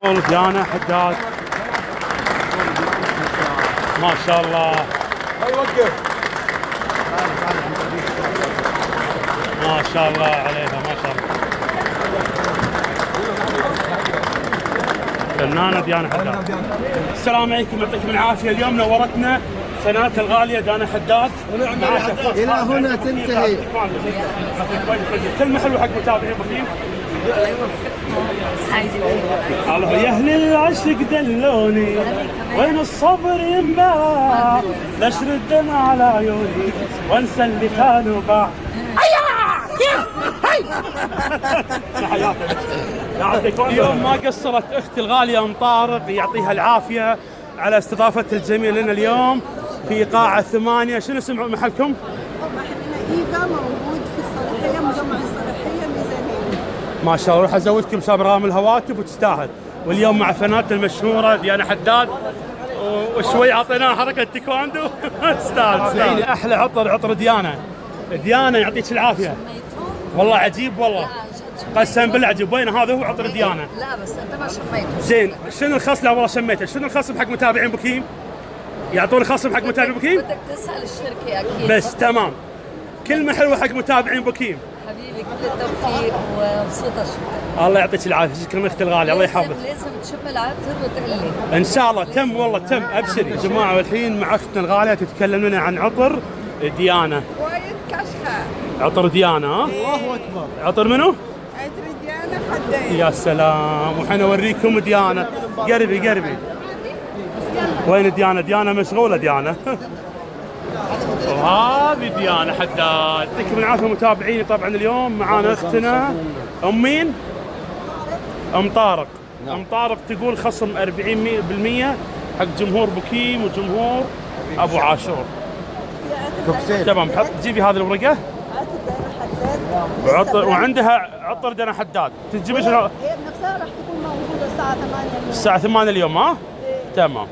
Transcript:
ديانا حداد ما شاء الله. وقف. ما شاء الله عليها ما شاء الله. فنانة ديانا حداد. السلام عليكم يعطيكم العافية. اليوم نورتنا فنانة الغالية ديانا حداد. إلى هنا تنتهي. كلمة حلوة حق متابعين بخيم. الله يوفقكم. سعيدة الله يا اهل العشق دلوني وين الصبر ينباع ليش ردنا على عيوني وانسى اللي كانوا باع. اليوم ما قصرت اختي الغاليه ام طارق يعطيها العافيه على استضافه الجميع لنا اليوم في قاعه 8. شنو اسم محلكم؟ إيفا موجود في الصالحية، مجمع الصالحية ميزانية. ما شاء الله. راح ازودكم برامج الهواتف وتستاهل. واليوم مع فنانتنا المشهوره ديانا حداد وشوي اعطيناها حركه تيكواندو. تستاهل. احلى عطر ديانا يعطيك العافيه. والله عجيب والله قسم بالله عجيب. وين هذا هو عطر ديانا؟ لا بس انت ما شميته. زين شنو الخصم؟ لا والله شميته. شنو الخصم حق متابعين بوكيم؟ يعطون خصم حق متابعين بوكيم؟ بدك تسال الشركه اكيد. بس تمام. كلمه حلوه حق متابعين بوكيم. حبيبي كل التوفيق ومبسوطه شكرا. الله يعطيك العافيه. شكرا اختي الغاليه الله يحفظك. لازم تشم العطر وتقول لي. ان شاء الله تم والله تم. ابشري يا جماعه. والحين مع اختنا الغاليه تتكلم لنا عن عطر ديانا. وايد كشخة. عطر ديانا. ها الله أكبر. عطر منو؟ عطر ديانا حدين. يا سلام. وحين اوريكم ديانا. قربي. وين ديانا؟ ديانا مشغوله ديانا. وهذه ديانا حداد. يعطيكم العافيه متابعيني. طبعا اليوم معانا اختنا ام مين؟ ام طارق. ام طارق تقول خصم 40% حق جمهور بوكيم وجمهور ابو عاشور. تمام. حط جيبي هذه الورقه. عطر ديانا حداد. وعطر وعندها عطر ديانا حداد. تجيبي هي بنفسها راح تكون موجودة الساعة 8 الساعه 8 اليوم. ها تمام.